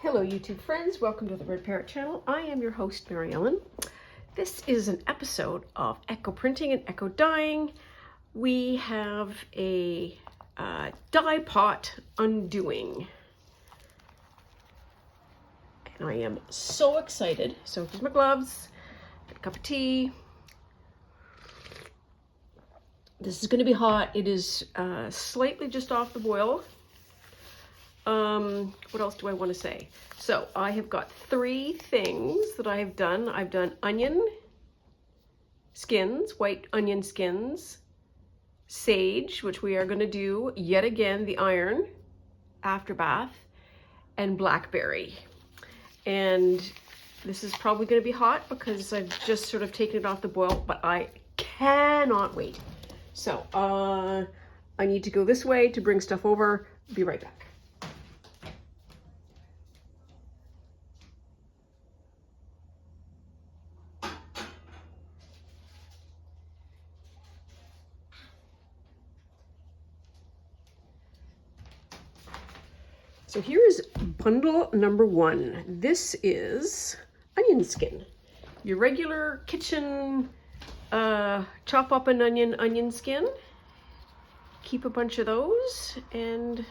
Hello YouTube friends, welcome to the Red Parrot channel. I am your host Mary Ellen. This is an episode of Echo Printing and Echo Dyeing. We have a dye pot undoing. And I am so excited. So here's my gloves, got a cup of tea. This is going to be hot. It is slightly just off the boil. What else do I want to say? So I have got 3 things that I have done. I've done onion skins, white onion skins, sage, which we are going to do yet again, the iron after bath, and blackberry. And this is probably going to be hot because I've just sort of taken it off the boil, but I cannot wait. So I need to go this way to bring stuff over. Be right back. So here is bundle number 1. This is onion skin. Your regular kitchen chop up an onion skin. Keep a bunch of those and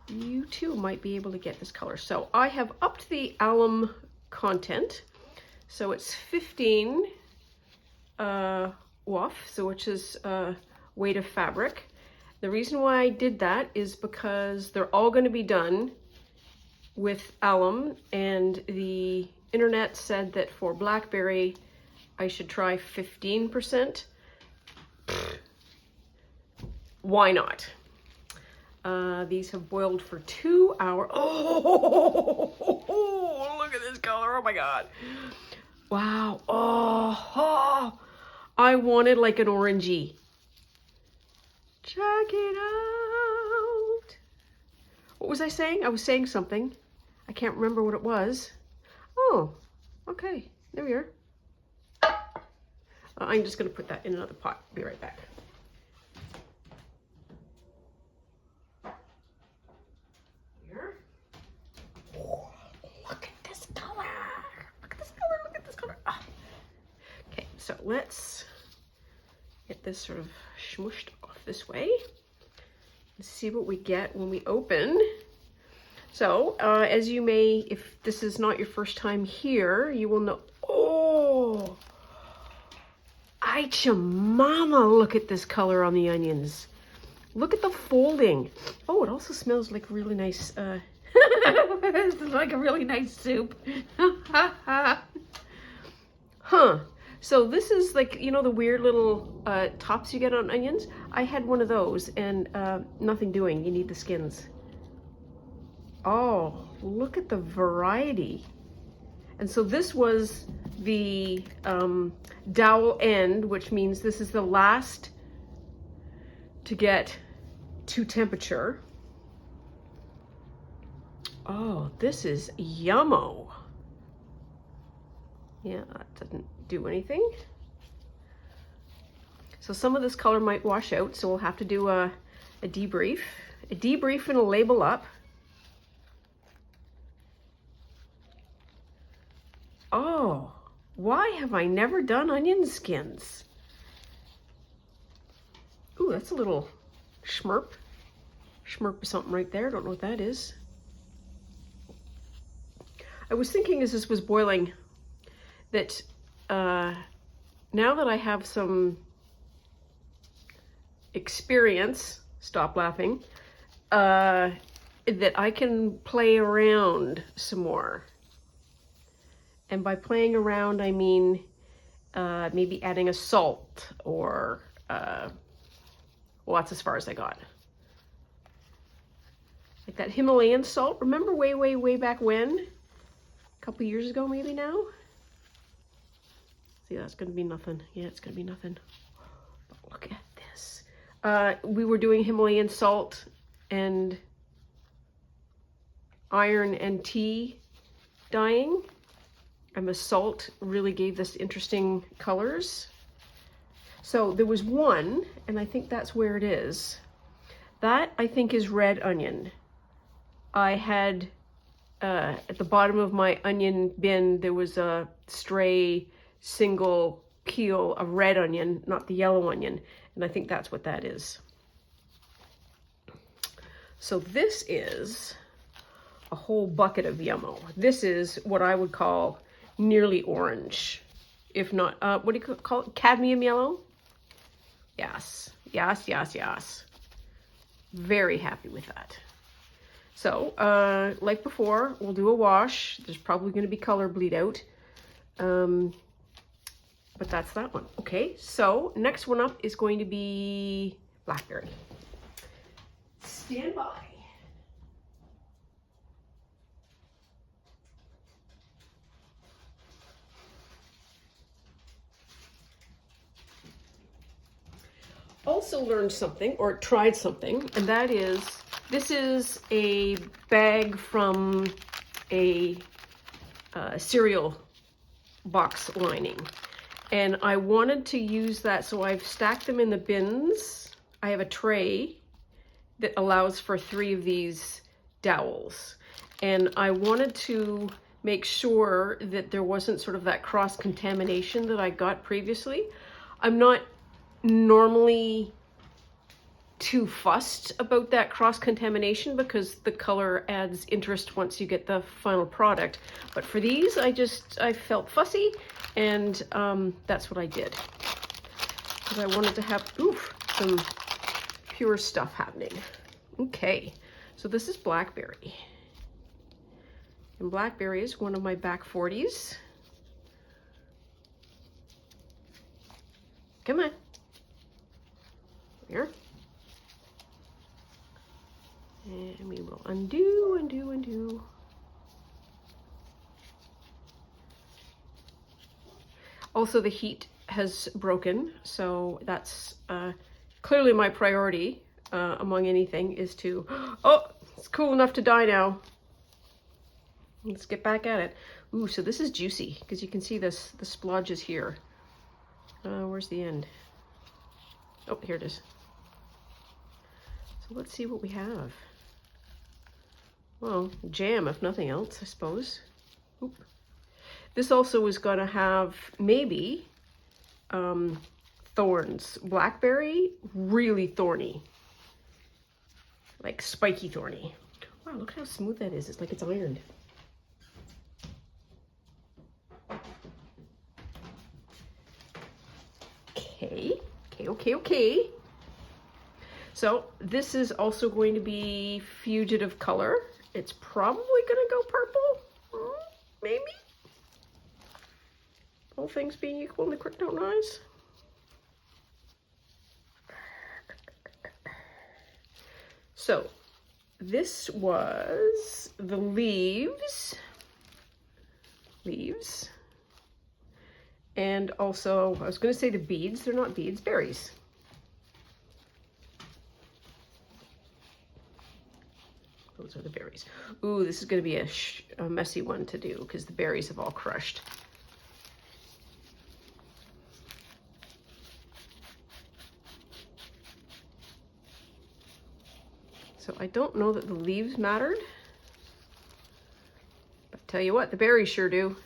you too might be able to get this color. So I have upped the alum content. So it's 15 WOF, so which is weight of fabric. The reason why I did that is because they're all going to be done with alum, and the internet said that for blackberry I should try 15%. Why not? These have boiled for 2 hours. Oh, look at this color. Oh my God. Wow. Oh, I wanted like an orangey. Check it out. What was I saying? I was saying something. I can't remember what it was. Oh, okay. There we are. I'm just going to put that in another pot. Be right back. Here. Oh, look at this color. Look at this color. Look at this color. Oh. Okay, so let's get this sort of smooshed off this way. Let's see what we get when we open. So, as you may, if this is not your first time here, you will know. Oh, ay mama, look at this color on the onions. Look at the folding. Oh, it also smells like really nice, it's like a really nice soup. Huh. So this is like, you know, the weird little tops you get on onions? I had one of those and nothing doing. You need the skins. Oh, look at the variety. And so this was the dowel end, which means this is the last to get to temperature. Oh, this is yummo. Yeah, that doesn't do anything. So some of this color might wash out, so we'll have to do a debrief. A debrief and a label up. Oh, why have I never done onion skins? Ooh, that's a little schmurp. Schmurp is something right there. I don't know what that is. I was thinking as this was boiling that now that I have some experience, stop laughing, that I can play around some more. And by playing around, I mean maybe adding a salt or, well, that's as far as I got. Like that Himalayan salt, remember way back when? A couple years ago maybe now? See, that's going to be nothing. Yeah, it's going to be nothing. But look at this. We were doing Himalayan salt and iron and tea dyeing. And the salt really gave this interesting colors. So there was one, and I think that's where it is. That, I think, is red onion. I had at the bottom of my onion bin, there was a stray single peel of red onion, not the yellow onion. And I think that's what that is. So this is a whole bucket of yummo. This is what I would call nearly orange. If not, what do you call it? Cadmium yellow? Yes, yes, yes, yes. Very happy with that. So, like before, we'll do a wash. There's probably going to be color bleed out. But that's that one. Okay, so next one up is going to be blackberry. Stand by. Also learned something, or tried something, and that is, this is a bag from a cereal box lining. And I wanted to use that, so I've stacked them in the bins. I have a tray that allows for 3 of these dowels. And I wanted to make sure that there wasn't sort of that cross-contamination that I got previously. I'm not normally too fussed about that cross-contamination because the color adds interest once you get the final product. But for these, I felt fussy, and that's what I did. Because I wanted to have, some pure stuff happening. Okay, so this is blackberry. And blackberry is one of my back 40s. Come on. Here. And we will undo, undo, undo. Also, the heat has broken, so that's clearly my priority among anything is to, oh, it's cool enough to dye now. Let's get back at it. Ooh, so this is juicy because you can see this, the splodges here. Where's the end? Oh, here it is. So let's see what we have. Well, jam, if nothing else, I suppose. Oop. This also is going to have maybe thorns. Blackberry, really thorny. Like spiky thorny. Wow, look how smooth that is. It's like it's ironed. Okay. So this is also going to be fugitive color. It's probably gonna go purple, maybe. All things being equal in the quick don't eyes. So this was the leaves. And also, I was going to say the beads. They're not beads, berries. Those are the berries. Ooh, this is going to be a messy one to do because the berries have all crushed. So I don't know that the leaves mattered. But tell you what, the berries sure do.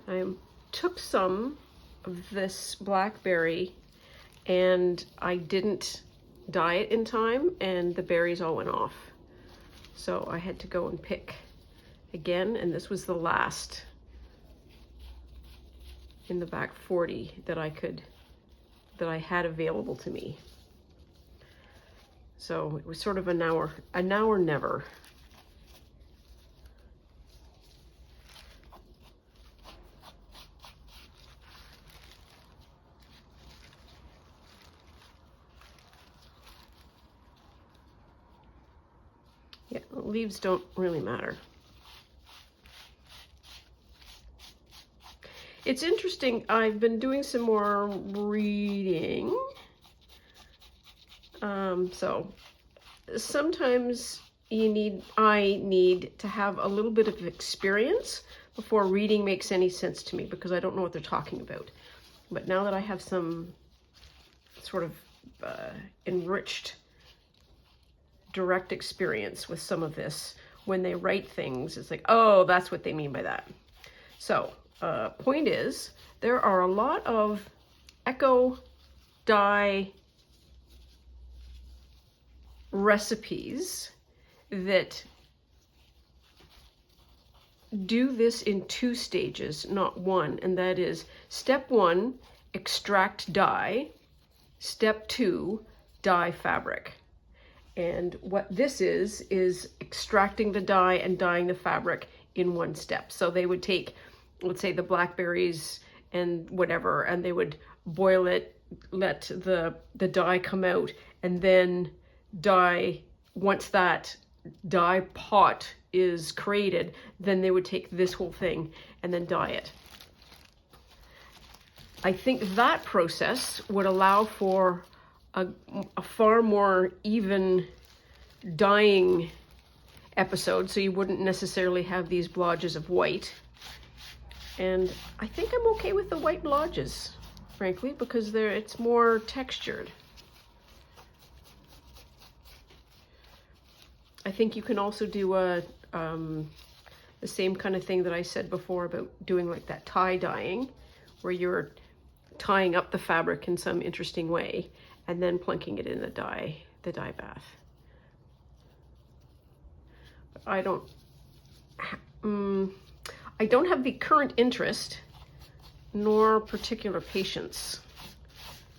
I took some of this blackberry and I didn't dye it in time and the berries all went off. So I had to go and pick again, and this was the last in the back 40 that I had available to me. So it was sort of a now or never. Yeah, leaves don't really matter. It's interesting, I've been doing some more reading. So sometimes I need to have a little bit of experience before reading makes any sense to me, because I don't know what they're talking about. But now that I have some sort of enriched direct experience with some of this, when they write things, it's like, oh, that's what they mean by that. So, point is, there are a lot of eco dye recipes that do this in 2 stages, not 1, and that is step 1, extract dye, step 2, dye fabric. And what this is extracting the dye and dyeing the fabric in 1 step. So they would take, let's say, the blackberries and whatever, and they would boil it, let the dye come out, and then dye. Once that dye pot is created, then they would take this whole thing and then dye it. I think that process would allow for a far more even dyeing episode, so you wouldn't necessarily have these blotches of white. And I think I'm okay with the white blotches, frankly, because it's more textured. I think you can also do the same kind of thing that I said before about doing like that tie dyeing, where you're tying up the fabric in some interesting way and then plunking it in the dye bath. I don't have the current interest nor particular patience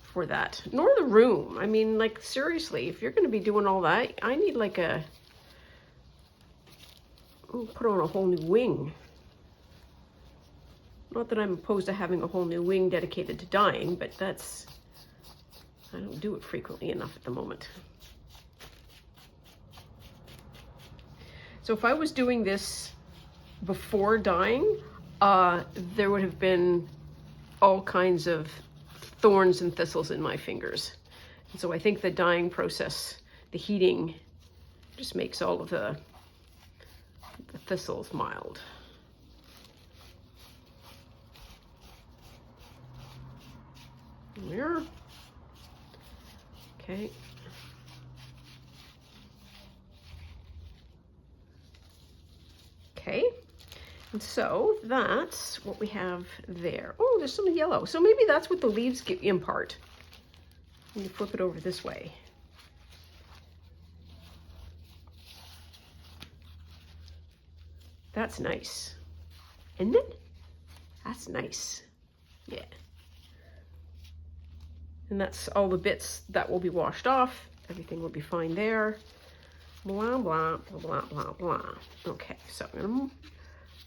for that, nor the room. I mean, like, seriously, if you're going to be doing all that, I need like put on a whole new wing. Not that I'm opposed to having a whole new wing dedicated to dyeing, but I don't do it frequently enough at the moment. So if I was doing this before dyeing, there would have been all kinds of thorns and thistles in my fingers. And so I think the dyeing process, the heating, just makes all of the thistles mild. There. Okay. Okay. And so that's what we have there. Oh, there's some yellow. So maybe that's what the leaves impart. When you flip it over this way. That's nice. Isn't it? That's nice. Yeah. And that's all the bits that will be washed off. Everything will be fine there. Blah, blah, blah, blah, blah, blah. Okay, so I'm gonna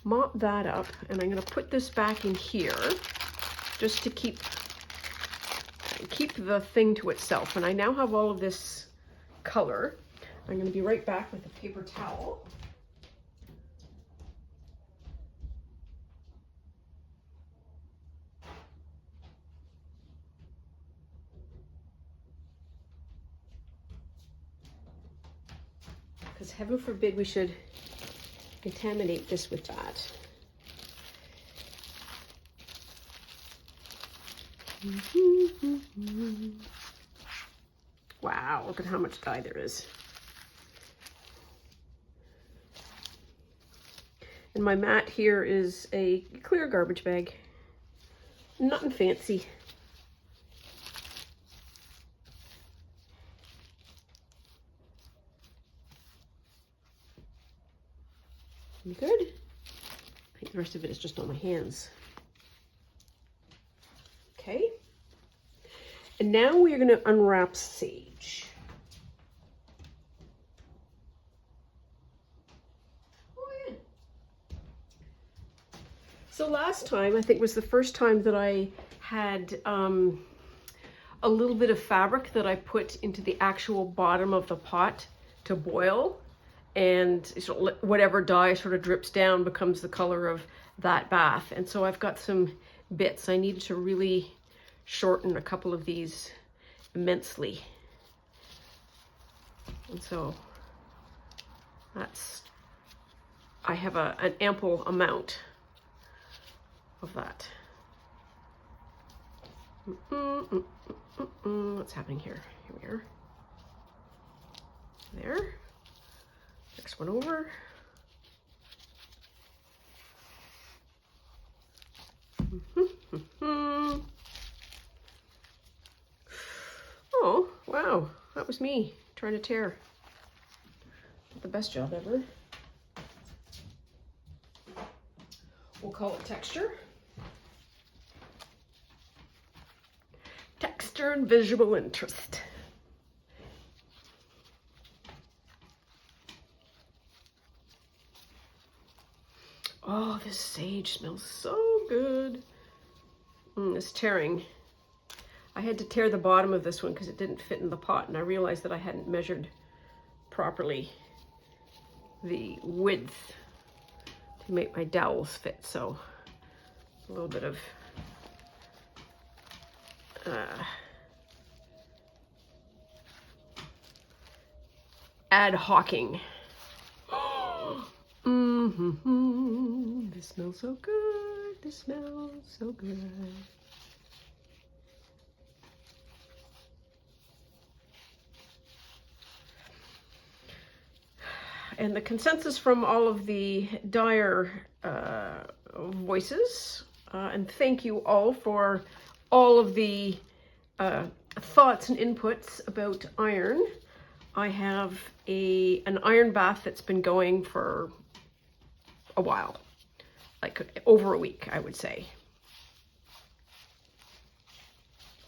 mop that up, and I'm gonna put this back in here just to keep the thing to itself. And I now have all of this color. I'm gonna be right back with a paper towel. Because heaven forbid we should contaminate this with that. Wow, look at how much dye there is. And my mat here is a clear garbage bag. Nothing fancy. Good. I think the rest of it is just on my hands. Okay. And now we are going to unwrap sage. Oh, yeah. So last time, I think, was the first time that I had a little bit of fabric that I put into the actual bottom of the pot to boil. and whatever dye sort of drips down becomes the color of that bath. And so I've got some bits. I need to really shorten a couple of these immensely. And so that's, I have an ample amount of that. What's happening here? Here we are. There. Next one over. Oh, wow. That was me trying to tear. Not the best job ever. We'll call it texture. Texture and visual interest. Oh, this sage smells so good. This tearing. I had to tear the bottom of this one because it didn't fit in the pot, and I realized that I hadn't measured properly the width to make my dowels fit, so a little bit of ad hocing. This smells so good. This smells so good. And the consensus from all of the dyer voices, and thank you all for all of the thoughts and inputs about iron. I have an iron bath that's been going for a while, like over a week, I would say.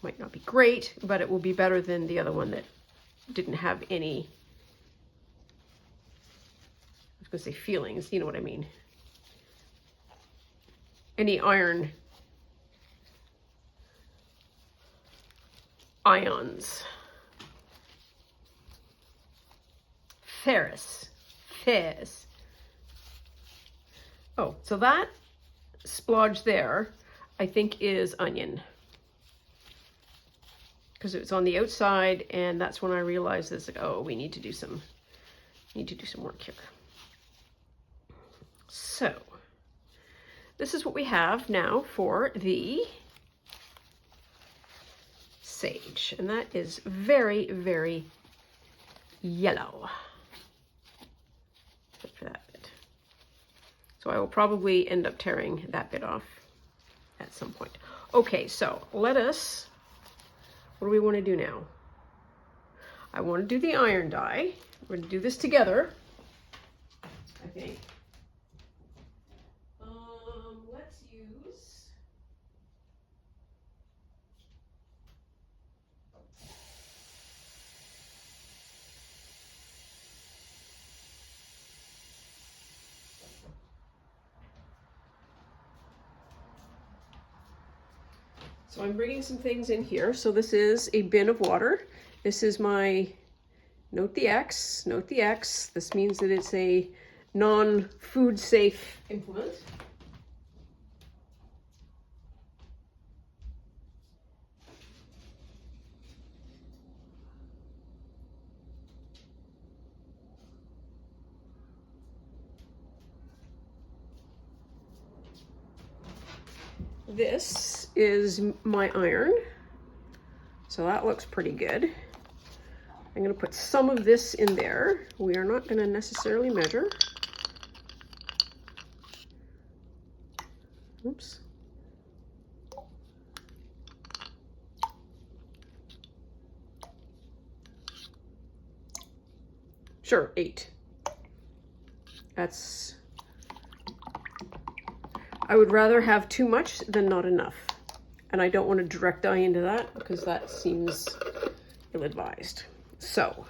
Might not be great, but it will be better than the other one that didn't have any, I was gonna say feelings, you know what I mean. Any iron ions. Ferrous. Oh, so that splodge there, I think is onion. Because it was on the outside, and that's when I realized this, like, oh, we need to do some work here. So, this is what we have now for the sage, and that is very, very yellow. Except for that bit. So I will probably end up tearing that bit off at some point. Okay, so let us, what do we want to do now? I want to do the iron dye. We're going to do this together, I think. Let's use So I'm bringing some things in here. So this is a bin of water. This is my, note the X. This means that it's a non-food safe implement. This is my iron, so that looks pretty good. I'm going to put some of this in there. We are not going to necessarily measure. Oops. Sure, 8. That's, I would rather have too much than not enough. And I don't want to direct dye into that because that seems ill-advised. So,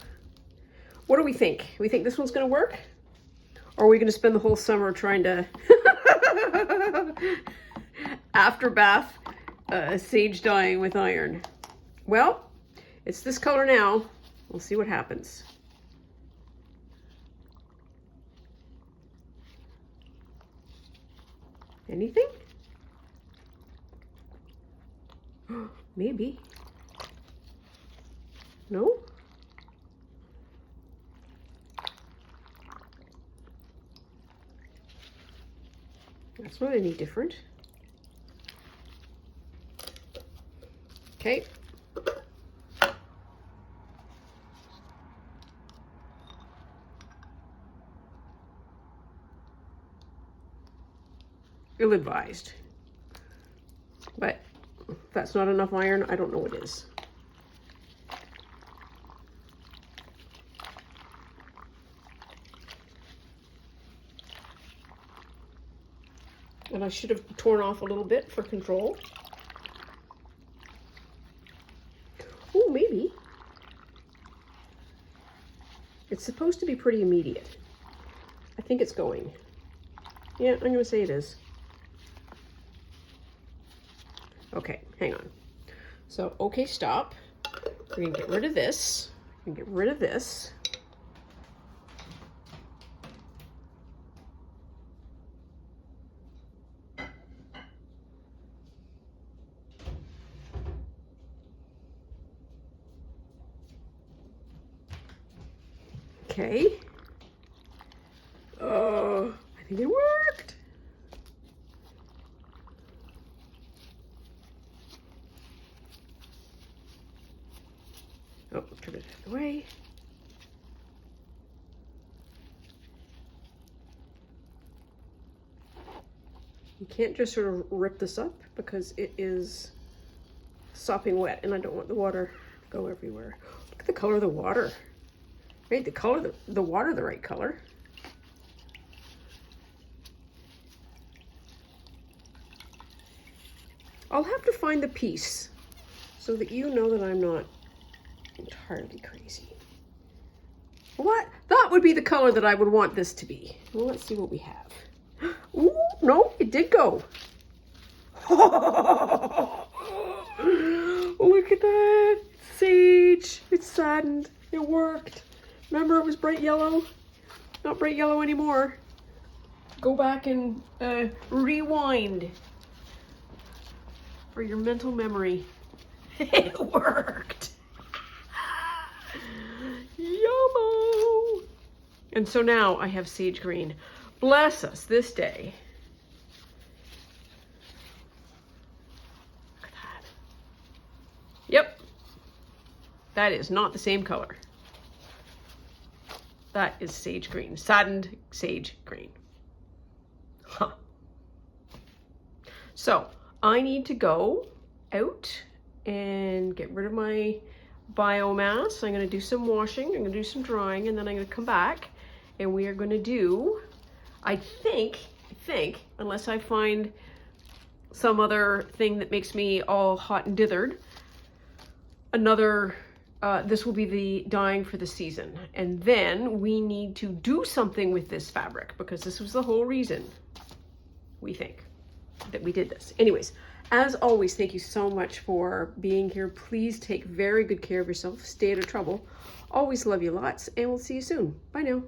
what do we think? We think this one's going to work? Or are we going to spend the whole summer trying to after bath sage dyeing with iron? Well, it's this color now. We'll see what happens. Anything? Maybe. No? That's not any different. Okay. Ill-advised. But if that's not enough iron, I don't know what is. And I should have torn off a little bit for control. Oh, maybe. It's supposed to be pretty immediate. I think it's going. Yeah, I'm gonna say it is. Okay, hang on. So, okay, stop. We're gonna get rid of this. We're gonna get rid of this. Okay. Oh, I think it worked. Oh, turn it out of the way. You can't just sort of rip this up because it is sopping wet and I don't want the water to go everywhere. Look at the color of the water. Made the color, the water the right color. I'll have to find the piece so that you know that I'm not entirely crazy. What? That would be the color that I would want this to be. Well, let's see what we have. Ooh, no, it did go. Look at that. Sage. It's saddened. It worked. Remember, it was bright yellow? Not bright yellow anymore. Go back and rewind for your mental memory. It worked. Yummo. And so now I have sage green. Bless us this day. Look at that. Yep. That is not the same color. That is sage green. Saddened sage green. Huh. So I need to go out and get rid of my biomass. I'm going to do some washing. I'm going to do some drying, and then I'm going to come back and we are going to do, I think, unless I find some other thing that makes me all hot and dithered, another, this will be the dyeing for the season. And then we need to do something with this fabric because this was the whole reason we think that we did this. Anyways, as always, thank you so much for being here. Please take very good care of yourself. Stay out of trouble. Always love you lots, and we'll see you soon. Bye now.